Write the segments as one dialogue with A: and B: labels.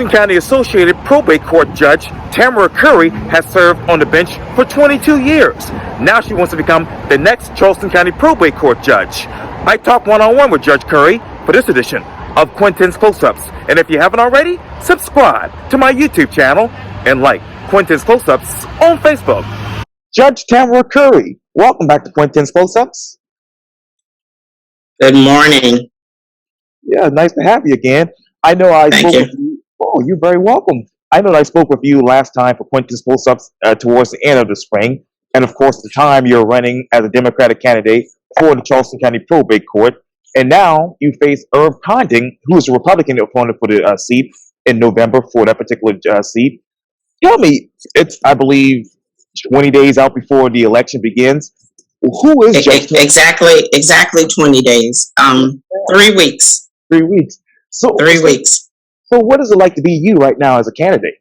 A: Charleston County Associated Probate Court Judge Tamara Curry has served on the bench for 22 years. Now she wants to become the next Charleston County Probate Court Judge. I talked one-on-one with Judge Curry for this edition of Quintin's Close-Ups. And if you haven't already, subscribe to my YouTube channel and like Quintin's Close-Ups on Facebook. Judge Tamara Curry, welcome back to Quintin's Close-Ups.
B: Good morning.
A: Yeah, nice to have you again. I know I
B: Thank
A: spoke
B: you.
A: with you. Oh, you're very welcome. I know that I spoke with you last time for Quintin's Close-Ups towards the end of the spring. And of course, the time you're running as a Democratic candidate for the Charleston County Probate Court. And now you face Irv Condon, who is a Republican opponent for the seat in November for that particular seat. Tell me, it's, I believe, 20 days out before the election begins. Who is Judge
B: Exactly 20 days. 3 weeks.
A: 3 weeks. So
B: 3 weeks.
A: So what is it like to be you right now as a candidate?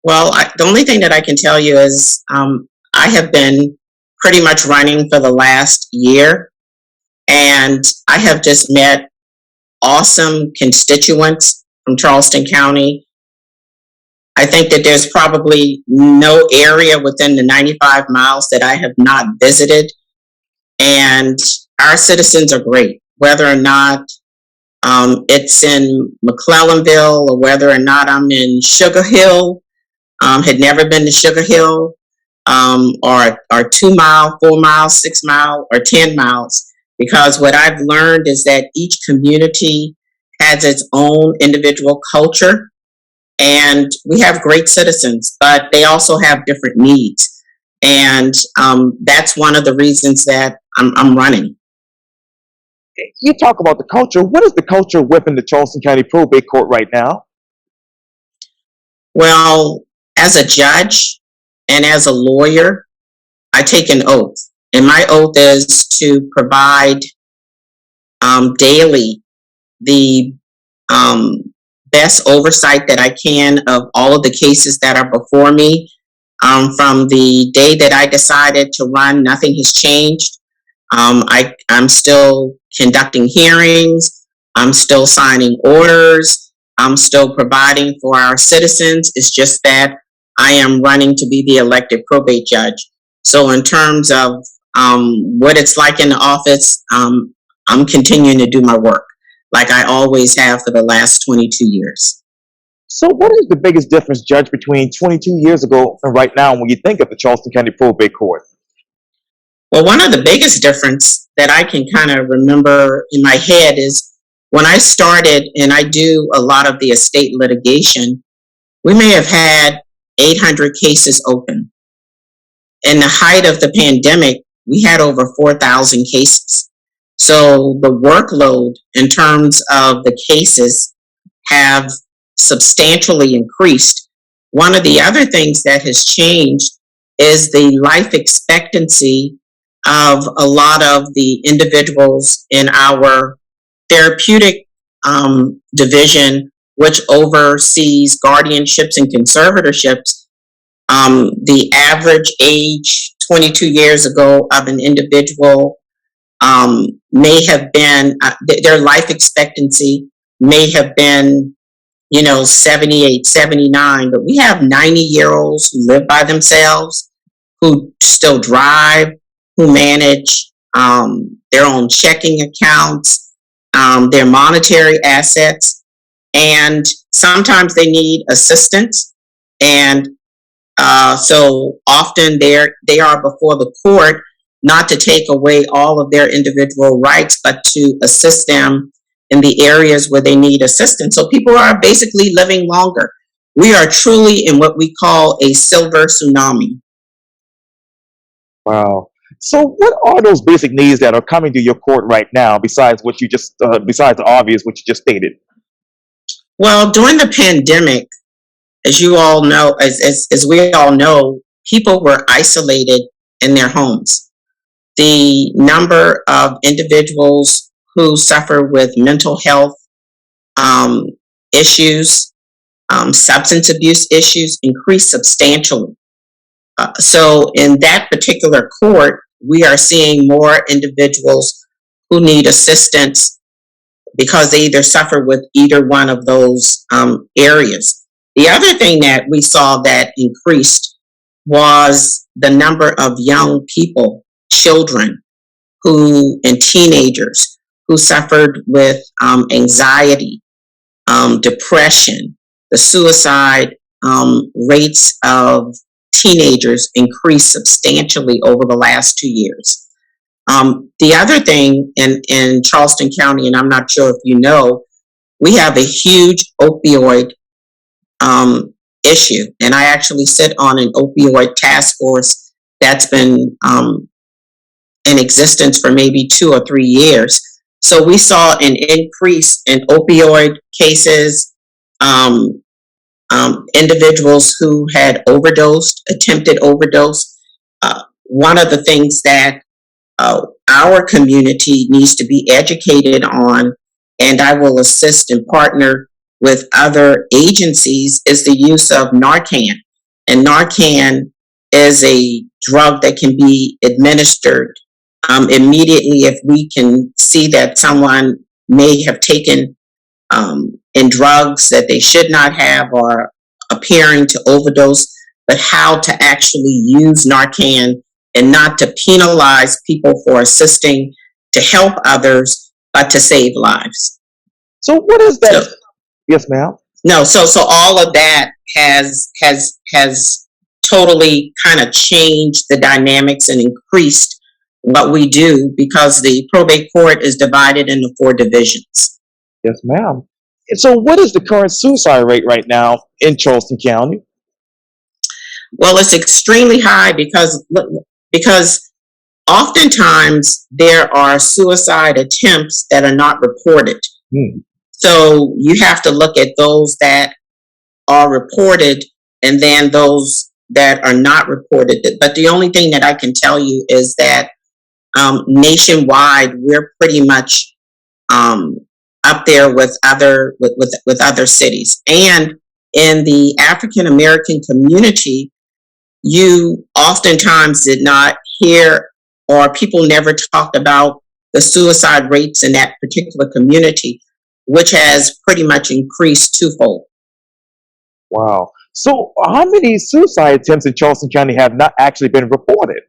B: Well, the only thing that I can tell you is I have been pretty much running for the last year, and I have just met awesome constituents from Charleston County. I think that there's probably no area within the 95 miles that I have not visited, and our citizens are great, whether or not it's in McClellanville or whether or not I'm in Sugar Hill. Had never been to Sugar Hill, or 2 mile, 4 miles, 6 mile, or 10 miles. Because what I've learned is that each community has its own individual culture, and we have great citizens, but they also have different needs. And that's one of the reasons that I'm running.
A: You talk about the culture. What is the culture within the Charleston County Probate Court right now?
B: Well, as a judge and as a lawyer, I take an oath. And my oath is to provide daily the best oversight that I can of all of the cases that are before me. From the day that I decided to run, nothing has changed. I'm still conducting hearings. I'm still signing orders. I'm still providing for our citizens. It's just that I am running to be the elected probate judge. So in terms of what it's like in the office, I'm continuing to do my work like I always have for the last 22 years.
A: So what is the biggest difference, Judge, between 22 years ago and right now when you think of the Charleston County Probate Court?
B: Well, one of the biggest difference that I can kind of remember in my head is when I started, and I do a lot of the estate litigation, we may have had 800 cases open. In the height of the pandemic, we had over 4,000 cases. So the workload in terms of the cases have substantially increased. One of the other things that has changed is the life expectancy of a lot of the individuals in our therapeutic division, which oversees guardianships and conservatorships. The average age 22 years ago of an individual may have been, their life expectancy may have been, 78, 79, but we have 90-year-olds who live by themselves, who still drive, who manage their own checking accounts, their monetary assets, and sometimes they need assistance. And so often they are before the court, not to take away all of their individual rights, but to assist them in the areas where they need assistance. So people are basically living longer. We are truly in what we call a silver tsunami.
A: Wow. So what are those basic needs that are coming to your court right now, besides what you just, besides the obvious, what you just stated?
B: Well, during the pandemic, as you all know, as we all know, people were isolated in their homes. The number of individuals who suffer with mental health issues, substance abuse issues increased substantially. So in that particular court, we are seeing more individuals who need assistance because they either suffer with either one of those areas. The other thing that we saw that increased was the number of young people, children, and teenagers who suffered with anxiety, depression. The suicide rates of teenagers increased substantially over the last 2 years. The other thing in Charleston County, and I'm not sure if you know, we have a huge opioid issue. And I actually sit on an opioid task force that's been in existence for maybe 2 or 3 years. So we saw an increase in opioid cases, individuals who had overdosed, attempted overdose. One of the things that our community needs to be educated on, and I will assist and partner with other agencies, is the use of Narcan. And Narcan is a drug that can be administered immediately if we can see that someone may have taken in drugs that they should not have or appearing to overdose, but how to actually use Narcan and not to penalize people for assisting to help others, but to save lives.
A: So what is that?
B: So,
A: Yes, ma'am.
B: no, so all of that has totally kind of changed the dynamics and increased what we do, because the probate court is divided into 4 divisions.
A: Yes, ma'am. And so what is the current suicide rate right now in Charleston County?
B: Well, it's extremely high because oftentimes there are suicide attempts that are not reported.
A: Hmm.
B: So you have to look at those that are reported and then those that are not reported. But the only thing that I can tell you is that nationwide, we're pretty much up there with other cities. And in the African American community, you oftentimes did not hear, or people never talked about, the suicide rates in that particular community, which has pretty much increased twofold.
A: Wow. So how many suicide attempts in Charleston County have not actually been reported?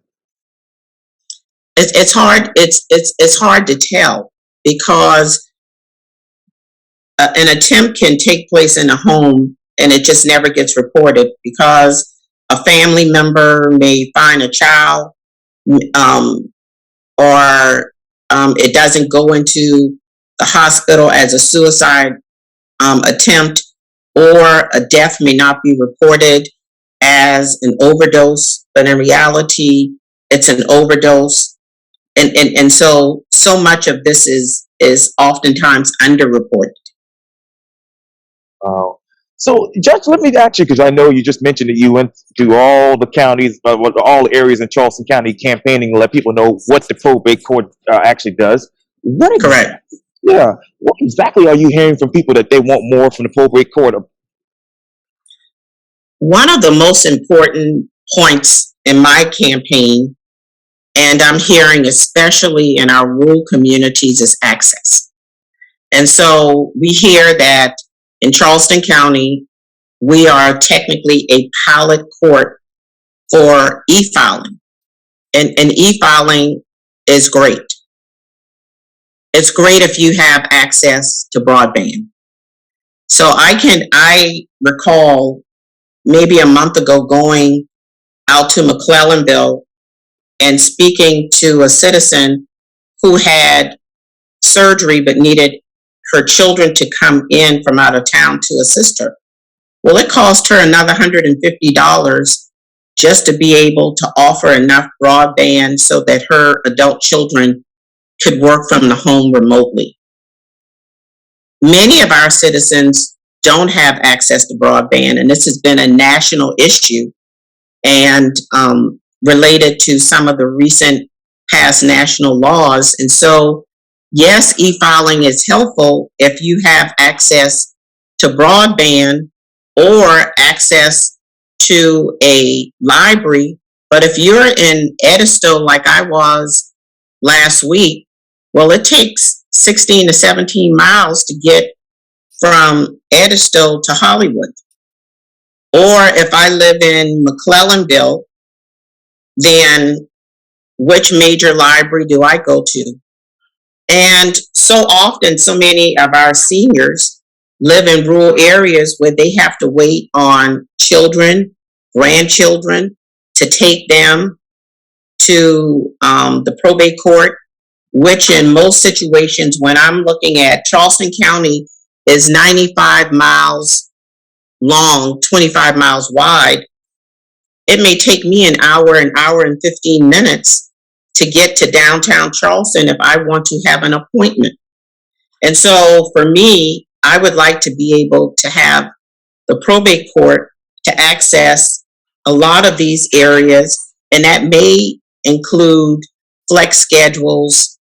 B: It's hard. It's hard to tell, because an attempt can take place in a home and it just never gets reported because a family member may find a child, or it doesn't go into the hospital as a suicide attempt, or a death may not be reported as an overdose, but in reality, it's an overdose. And so much of this is oftentimes underreported.
A: Wow. So, Judge, let me ask you, because I know you just mentioned that you went to all the counties, all the areas in Charleston County campaigning to let people know what the probate court actually does.
B: Correct.
A: Yeah. What exactly are you hearing from people that they want more from the probate court?
B: One of the most important points in my campaign, and I'm hearing especially in our rural communities, is access. And so we hear that in Charleston County, we are technically a pilot court for e-filing. And e-filing is great. It's great if you have access to broadband. So I recall maybe a month ago going out to McClellanville and speaking to a citizen who had surgery but needed her children to come in from out of town to assist her. Well, it cost her another $150 just to be able to offer enough broadband so that her adult children could work from the home remotely. Many of our citizens don't have access to broadband, and this has been a national issue and related to some of the recent past national laws. And so, yes, e-filing is helpful if you have access to broadband or access to a library. But if you're in Edisto like I was last week, well, it takes 16 to 17 miles to get from Edisto to Hollywood. Or if I live in McClellanville, then which major library do I go to? And so often, so many of our seniors live in rural areas where they have to wait on children, grandchildren, to take them to the probate court, which in most situations, when I'm looking at Charleston County, is 95 miles long, 25 miles wide. It may take me an hour and 15 minutes to get to downtown Charleston if I want to have an appointment. And so for me, I would like to be able to have the probate court to access a lot of these areas, and that may include flex schedules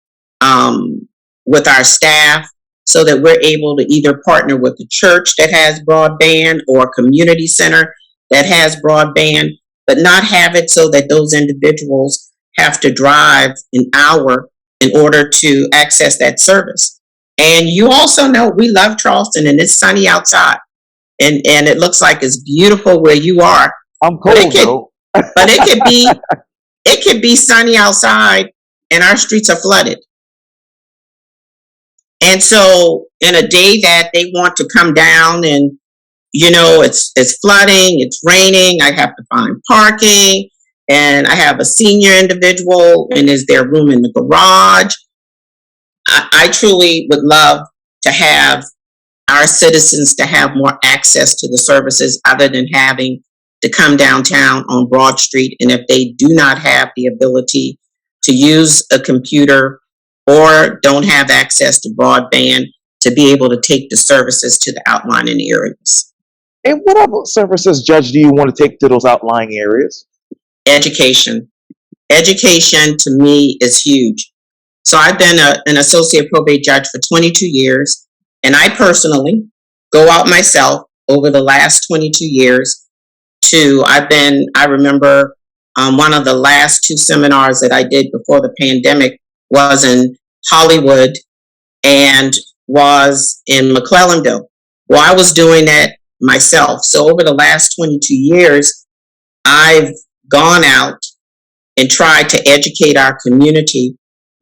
B: with our staff, so that we're able to either partner with the church that has broadband or a community center that has broadband, but not have it so that those individuals have to drive an hour in order to access that service. And you also know we love Charleston, and it's sunny outside, and it looks like it's beautiful where you are.
A: I'm cold though.
B: But it could be sunny outside and our streets are flooded. And so in a day that they want to come down and, it's flooding, it's raining, I have to find parking, and I have a senior individual, and is there room in the garage? I truly would love to have our citizens to have more access to the services other than having to come downtown on Broad Street. And if they do not have the ability to use a computer or don't have access to broadband, to be able to take the services to the outlying areas.
A: And what other services, Judge, do you want to take to those outlying areas?
B: Education. Education to me is huge. So I've been an associate probate judge for 22 years, and I personally go out myself over the last 22 years I remember one of the last 2 seminars that I did before the pandemic was in Hollywood and was in McClellanville. Well, I was doing that myself. So over the last 22 years, I've gone out and tried to educate our community,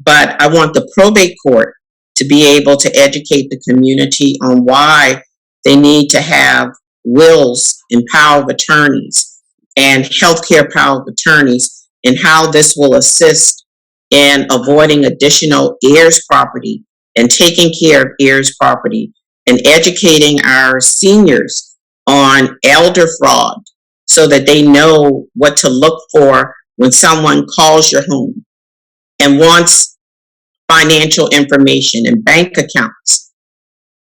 B: but I want the probate court to be able to educate the community on why they need to have wills and power of attorneys and healthcare power of attorneys, and how this will assist in avoiding additional heirs property and taking care of heirs property, and educating our seniors on elder fraud so that they know what to look for when someone calls your home and wants financial information and bank accounts,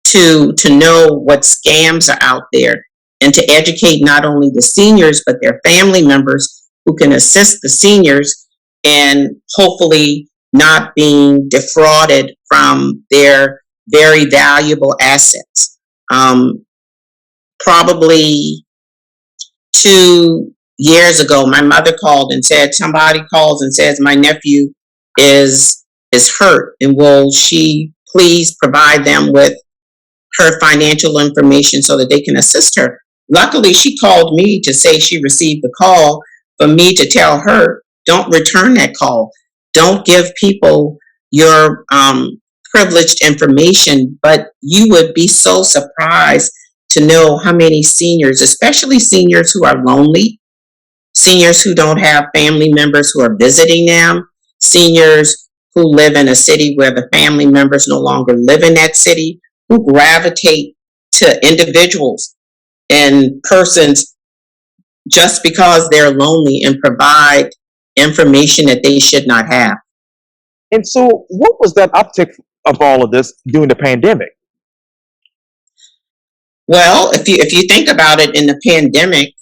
B: to know what scams are out there, and to educate not only the seniors but their family members who can assist the seniors in hopefully not being defrauded from their very valuable assets. Probably 2 years ago, my mother called and said, somebody calls and says, my nephew is hurt, and will she please provide them with her financial information so that they can assist her. Luckily, she called me to say she received the call, for me to tell her, don't return that call. Don't give people your privileged information. But you would be so surprised to know how many seniors, especially seniors who are lonely, seniors who don't have family members who are visiting them, seniors who live in a city where the family members no longer live in that city, who gravitate to individuals and persons just because they're lonely and provide information that they should not have.
A: And so what was that uptick of all of this during the pandemic?
B: Well, if you think about it, in the pandemic,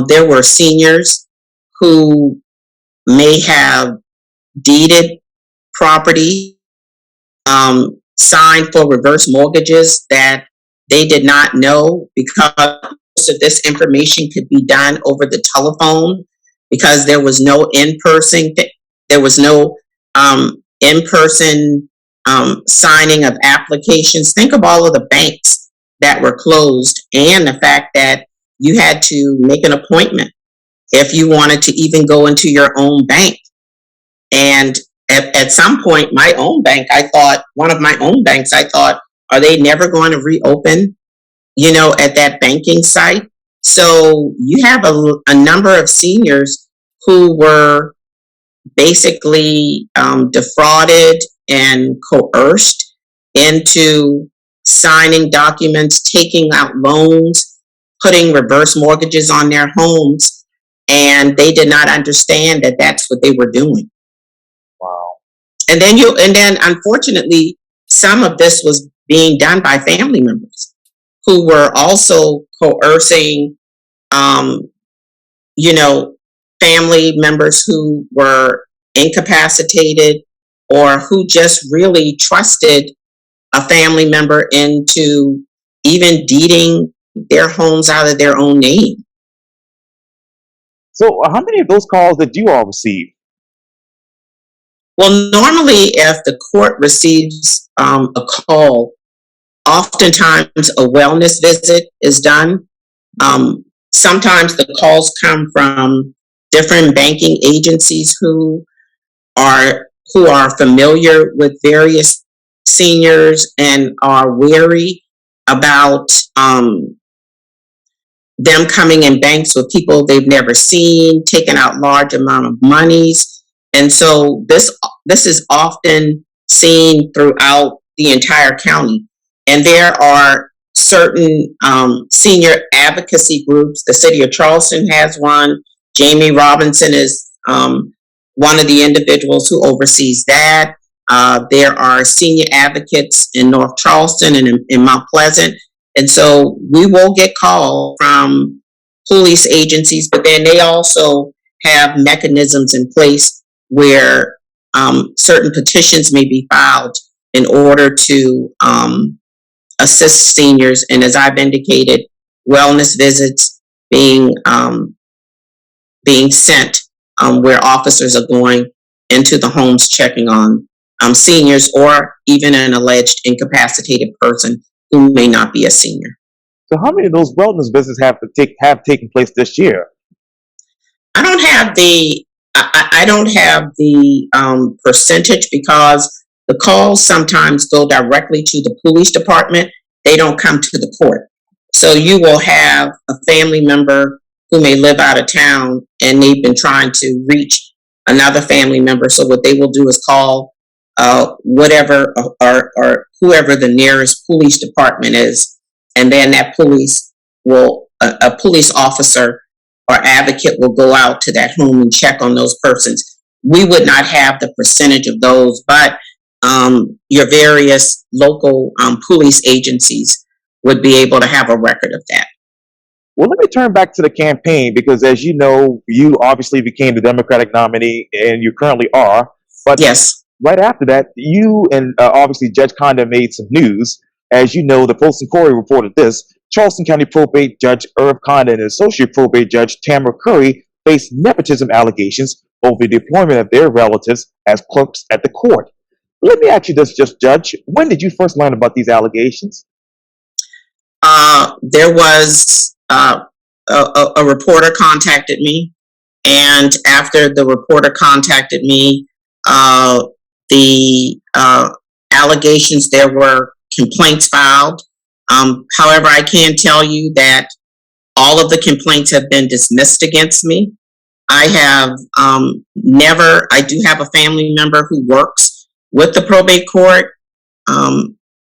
B: there were seniors who may have deeded property, signed for reverse mortgages that they did not know, because most of this information could be done over the telephone, because there was no in-person signing of applications. Think of all of the banks that were closed and the fact that you had to make an appointment if you wanted to even go into your own bank. And at some point, my own bank, one of my own banks, I thought, are they never going to reopen, at that banking site? So you have a number of seniors who were basically defrauded and coerced into signing documents, taking out loans, putting reverse mortgages on their homes, and they did not understand that that's what they were doing.
A: Wow.
B: And then unfortunately, some of this was being done by family members who were also coercing, family members who were incapacitated or who just really trusted a family member into even deeding their homes out of their own name.
A: So, how many of those calls did you all receive?
B: Well, normally, if the court receives a call, oftentimes a wellness visit is done. Sometimes the calls come from different banking agencies who are familiar with various seniors and are wary about them coming in banks with people they've never seen, taking out large amount of monies. And so this is often seen throughout the entire county. And there are certain senior advocacy groups. The city of Charleston has one. Jamie Robinson is one of the individuals who oversees that. There are senior advocates in North Charleston and in Mount Pleasant. And so we will get calls from police agencies, but then they also have mechanisms in place where certain petitions may be filed in order to assist seniors. And as I've indicated, wellness visits being sent where officers are going into the homes checking on seniors or even an alleged incapacitated person who may not be a senior.
A: So, how many of those wellness visits have taken place this year?
B: I don't have the percentage because the calls sometimes go directly to the police department. They don't come to the court. So you will have a family member who may live out of town and they've been trying to reach another family member. So what they will do is call whatever or whoever the nearest police department is, and then that a police officer or advocate will go out to that home and check on those persons. We would not have the percentage of those, but your various local police agencies would be able to have a record of that.
A: Well, let me turn back to the campaign because, as you know, you obviously became the Democratic nominee, and you currently are. But
B: yes,
A: right after that, you and obviously Judge Condon made some news. As you know, the Post and Corey reported this. Charleston County Probate Judge Irv Condon and Associate Probate Judge Tamara Curry face nepotism allegations over the deployment of their relatives as clerks at the court. Let me ask you this, Judge. When did you first learn about these allegations?
B: There was a reporter contacted me, and after the reporter contacted me, the allegations, there were complaints filed. However, I can tell you that all of the complaints have been dismissed against me. I do have a family member who works with the probate court.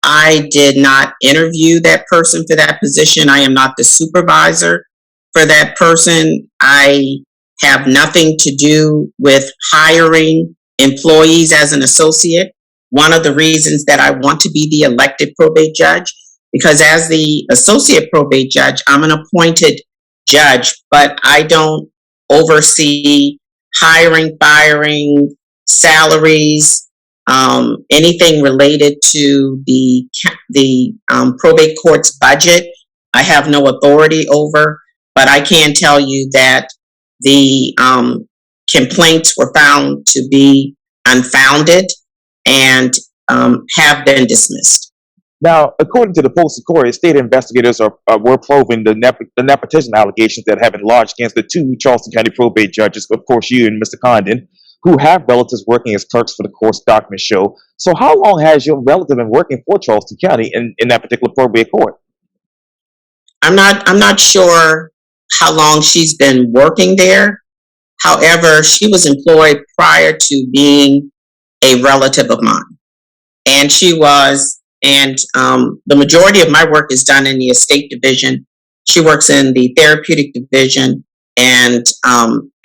B: I did not interview that person for that position. I am not the supervisor for that person. I have nothing to do with hiring employees as an associate. One of the reasons that I want to be the elected probate judge, because as the associate probate judge, I'm an appointed judge, but I don't oversee hiring, firing, salaries, anything related to the probate court's budget. I have no authority over, but I can tell you that the complaints were found to be unfounded, and have been dismissed.
A: Now, according to the Postal Courier, state investigators were probing the nepotism allegations that have been lodged against the two Charleston County probate judges, of course, you and Mr. Condon, who have relatives working as clerks for the court's document show. So, how long has your relative been working for Charleston County in that particular probate court?
B: I'm not sure how long she's been working there. However, she was employed prior to being a relative of mine, and the majority of my work is done in the estate division. She works in the therapeutic division and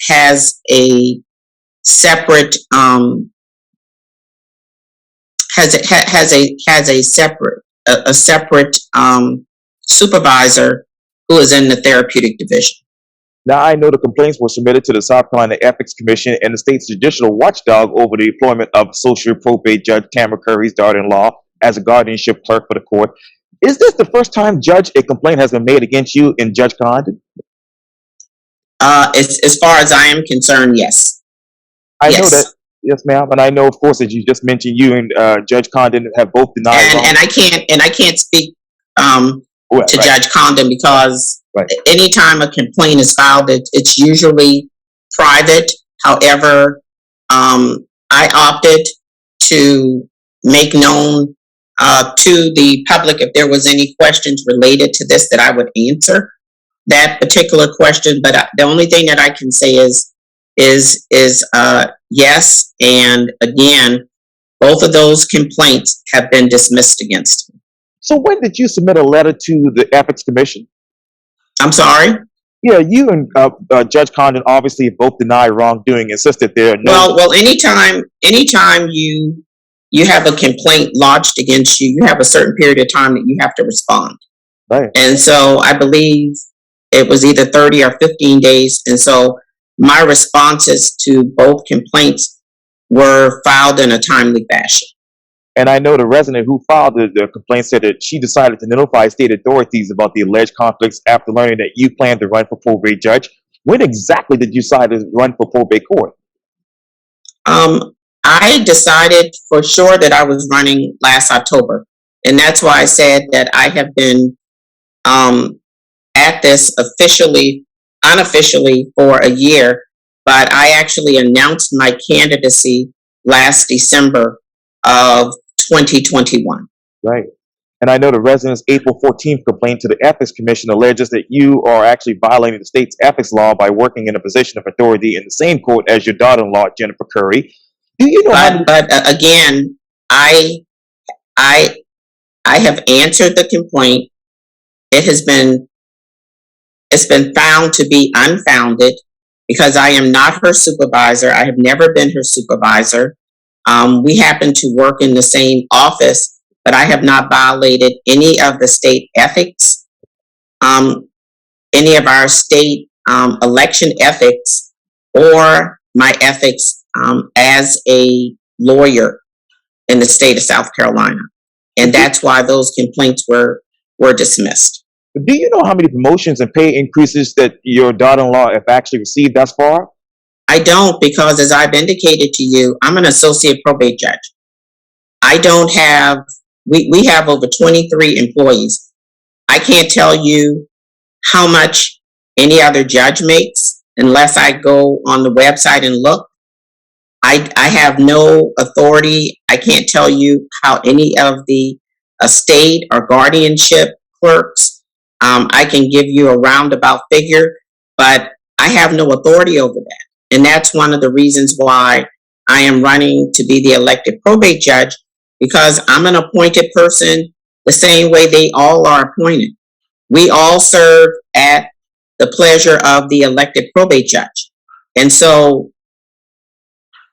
B: has a separate separate supervisor who is in the therapeutic division.
A: Now, I know the complaints were submitted to the South Carolina Ethics Commission and the state's judicial watchdog over the employment of Social Probate Judge Tamara Curry's daughter-in-law as a guardianship clerk for the court. Is this the first time, Judge, a complaint has been made against you and Judge Condon?
B: As far as I am concerned, yes.
A: I know that, yes, ma'am, and I know, of course, as you just mentioned, you and Judge Condon have both denied.
B: And I can't speak to Judge Condon because anytime a complaint is filed, it's usually private. However, I opted to make known to the public if there was any questions related to this that I would answer that particular question. But the only thing that I can say is yes. And again, both of those complaints have been dismissed against me.
A: So when did you submit a letter to the Ethics Commission?
B: I'm sorry?
A: Yeah, you and Judge Condon obviously both deny wrongdoing, insisted there are no...
B: Well, anytime you have a complaint lodged against you, you have a certain period of time that you have to respond.
A: Right.
B: And so I believe it was either 30 or 15 days. And so my responses to both complaints were filed in a timely fashion.
A: And I know the resident who filed the complaint said that she decided to notify state authorities about the alleged conflicts after learning that you planned to run for probate judge. When exactly did you decide to run for probate court?
B: I decided for sure that I was running last October. And that's why I said that I have been at this unofficially for a year, but I actually announced my candidacy last December of 2021.
A: Right. And I know the resident's April 14th complaint to the Ethics Commission alleges that you are actually violating the state's ethics law by working in a position of authority in the same court as your daughter-in-law, Jennifer Curry. Do you know
B: but again, I have answered the complaint. It's been found to be unfounded because I am not her supervisor. I have never been her supervisor. We happen to work in the same office, but I have not violated any of the state ethics, any of our state election ethics, or my ethics as a lawyer in the state of South Carolina. And that's why those complaints were dismissed.
A: Do you know how many promotions and pay increases that your daughter-in-law have actually received thus far?
B: I don't, because as I've indicated to you, I'm an associate probate judge. I don't have, we have over 23 employees. I can't tell you how much any other judge makes unless I go on the website and look. I have no authority. I can't tell you how any of the estate or guardianship clerks. I can give you a roundabout figure, but I have no authority over that. And that's one of the reasons why I am running to be the elected probate judge, because I'm an appointed person the same way they all are appointed. We all serve at the pleasure of the elected probate judge. And so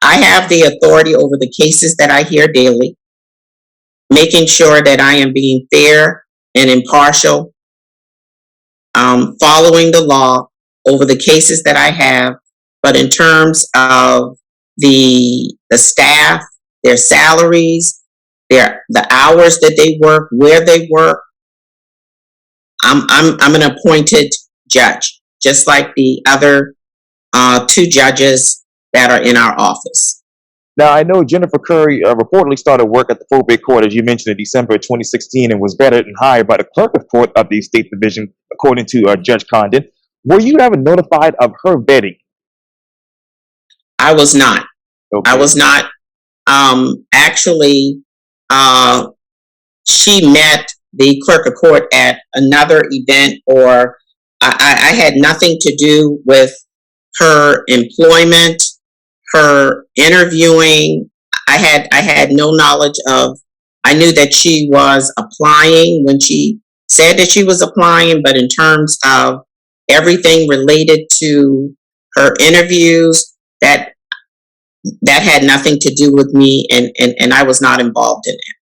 B: I have the authority over the cases that I hear daily, making sure that I am being fair and impartial, following the law over the cases that I have. But in terms of the staff, their salaries, the hours that they work, where they work, I'm an appointed judge, just like the other two judges that are in our office.
A: Now, I know Jennifer Curry reportedly started work at the probate court, as you mentioned, in December of 2016 and was vetted and hired by the clerk of court of the state division, according to Judge Condon. Were you ever notified of her vetting?
B: I was not. I
A: Okay.
B: was not. Actually, uh, she met the clerk of court at another event, or I had nothing to do with her employment, her interviewing. I had no knowledge of. I knew that she was applying when she said that she was applying, but in terms of everything related to her interviews, that had nothing to do with me, and I was not involved in it.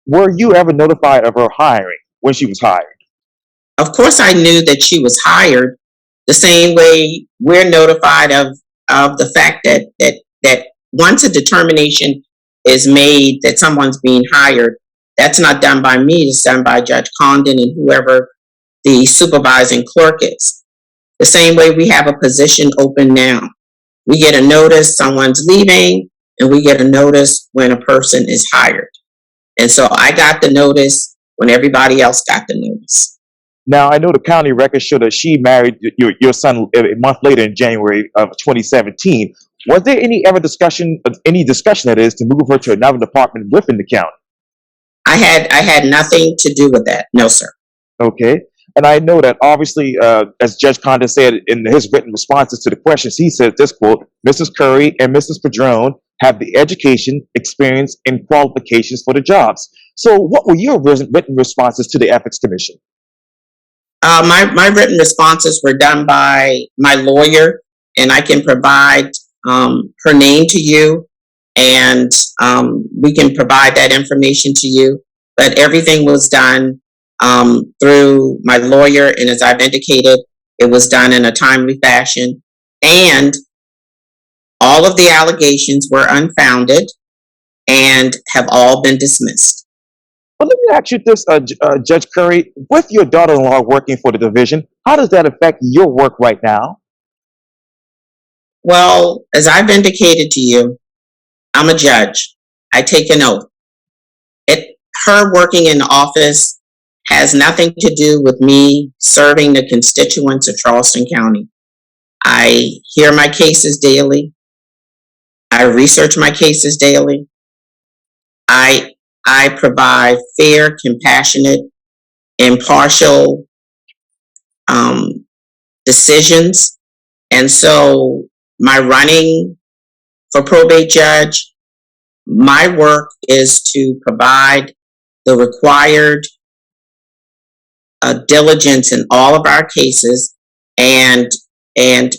A: Were you ever notified of her hiring when she was hired?
B: Of course, I knew that she was hired the same way we're notified of the fact that once a determination is made that someone's being hired, that's not done by me, it's done by Judge Condon and whoever the supervising clerk is. The same way we have a position open now. We get a notice someone's leaving, and we get a notice when a person is hired. And so I got the notice when everybody else got the notice.
A: Now, I know the county records show that she married your son a month later in January of 2017. Was there any discussion that is, to move her to another department within the county?
B: I had nothing to do with that. No, sir.
A: Okay. And I know that obviously, as Judge Condon said in his written responses to the questions, he said this quote, Mrs. Curry and Mrs. Padron have the education, experience, and qualifications for the jobs. So what were your written responses to the Ethics Commission?
B: My written responses were done by my lawyer, and I can provide her name to you, and we can provide that information to you. But everything was done through my lawyer, and as I've indicated, it was done in a timely fashion, and all of the allegations were unfounded and have all been dismissed.
A: Well, let me ask you this, Judge Curry. With your daughter-in-law working for the division, how does that affect your work right now?
B: Well, as I've indicated to you, I'm a judge. I take an oath. Her working in the office has nothing to do with me serving the constituents of Charleston County. I hear my cases daily. I research my cases daily. I I provide fair, compassionate, impartial um, decisions. And so my running for probate judge, my work is to provide the required diligence in all of our cases, and and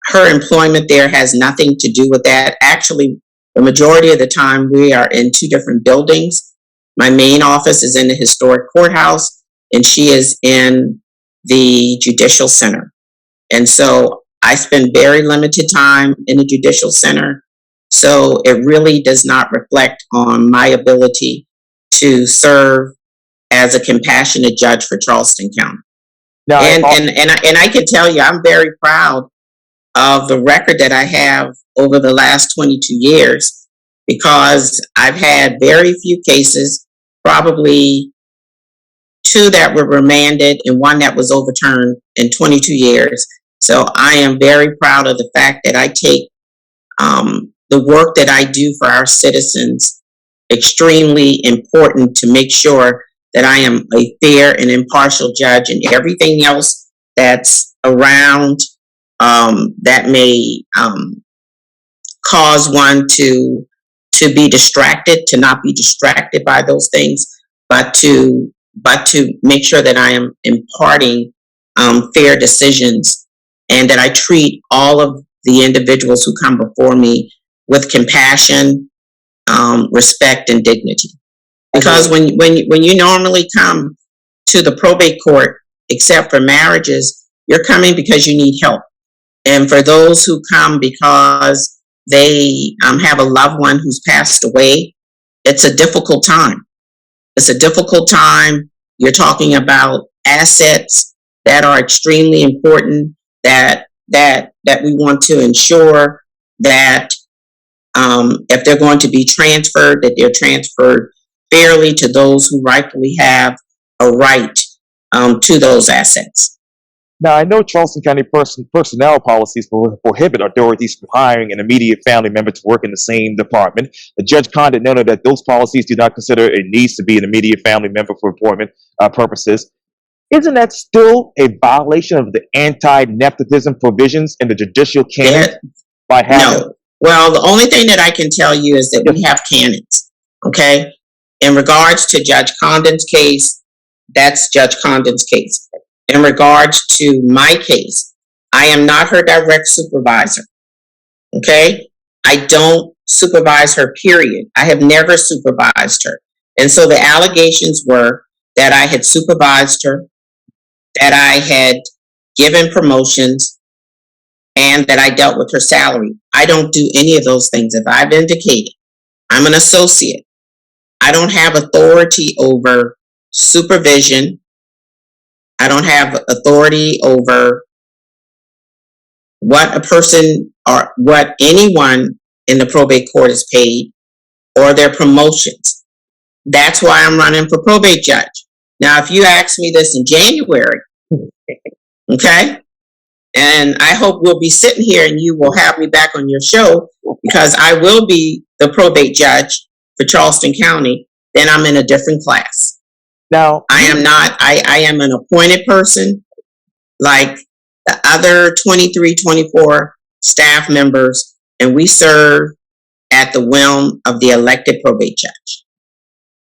B: her employment there has nothing to do with that. Actually, the majority of the time we are in two different buildings. My main office is in the historic courthouse, and she is in the judicial center. And so I spend very limited time in the judicial center. So it really does not reflect on my ability to serve as a compassionate judge for Charleston County.
A: Now,
B: And I can tell you, I'm very proud of the record that I have over the last 22 years, because I've had very few cases, probably two that were remanded and one that was overturned in 22 years. So I am very proud of the fact that I take the work that I do for our citizens extremely important, to make sure that I am a fair and impartial judge, and everything else that's around that may cause one to be distracted, to not be distracted by those things, but to make sure that I am imparting fair decisions, and that I treat all of the individuals who come before me with compassion, respect, and dignity. Because when you normally come to the probate court, except for marriages, you're coming because you need help. And for those who come because they have a loved one who's passed away, it's a difficult time. It's a difficult time. You're talking about assets that are extremely important, that we want to ensure that if they're going to be transferred, that they're transferred fairly to those who rightfully have a right to those assets.
A: Now, I know Charleston County personnel policies prohibit authorities from hiring an immediate family member to work in the same department. The Judge Condon noted that those policies do not consider it needs to be an immediate family member for employment purposes. Isn't that still a violation of the anti-nepotism provisions in the judicial canon by having?
B: No. Well, the only thing that I can tell you is that we have canons, okay? In regards to Judge Condon's case, that's Judge Condon's case. In regards to my case, I am not her direct supervisor, okay? I don't supervise her, period. I have never supervised her. And so the allegations were that I had supervised her, that I had given promotions, and that I dealt with her salary. I don't do any of those things. If I've indicated, I'm an associate. I don't have authority over supervision. I don't have authority over what a person or what anyone in the probate court is paid or their promotions. That's why I'm running for probate judge. Now, if you ask me this in January, okay, and I hope we'll be sitting here and you will have me back on your show, because I will be the probate judge for Charleston County, then I'm in a different class.
A: Now,
B: I am not, I am an appointed person like the other 23, 24 staff members, and we serve at the whim of the elected probate judge.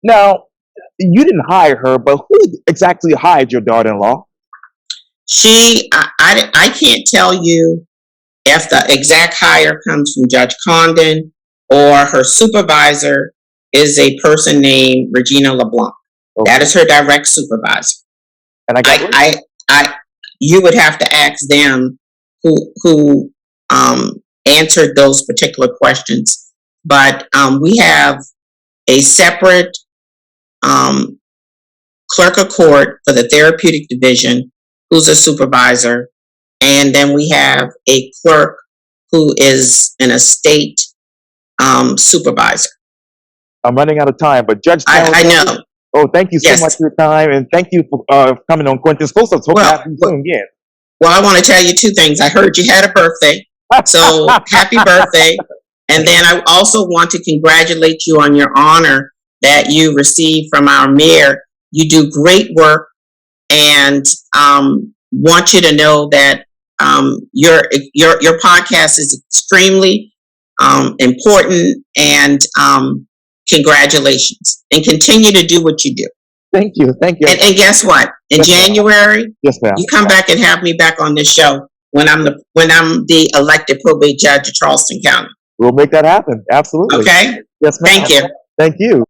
A: now, you didn't hire her, but who exactly hired your daughter-in-law?
B: I can't tell you if the exact hire comes from Judge Condon or her supervisor is a person named Regina LeBlanc.
A: Okay.
B: That is her direct supervisor.
A: And
B: you would have to ask them who answered those particular questions. But we have a separate clerk of court for the therapeutic division who's a supervisor, and then we have a clerk who is an estate supervisor.
A: I'm running out of time, but Judge
B: I know.
A: Oh, thank you so
B: Yes.
A: much for your time, and thank you for coming on Quintin's Post-ups. Hope to have you soon again.
B: Well, I want to tell you two things. I heard you had a birthday, so happy birthday. And then I also want to congratulate you on your honor that you received from our mayor. You do great work, and want you to know that your podcast is extremely important, and congratulations, and continue to do what you do.
A: Thank you. Thank you.
B: And guess what? In January,
A: yes, ma'am.
B: you come back and have me back on this show when I'm the elected probate judge of Charleston County.
A: We'll make that happen. Absolutely.
B: Okay?
A: Yes, ma'am.
B: Thank you.
A: Thank you.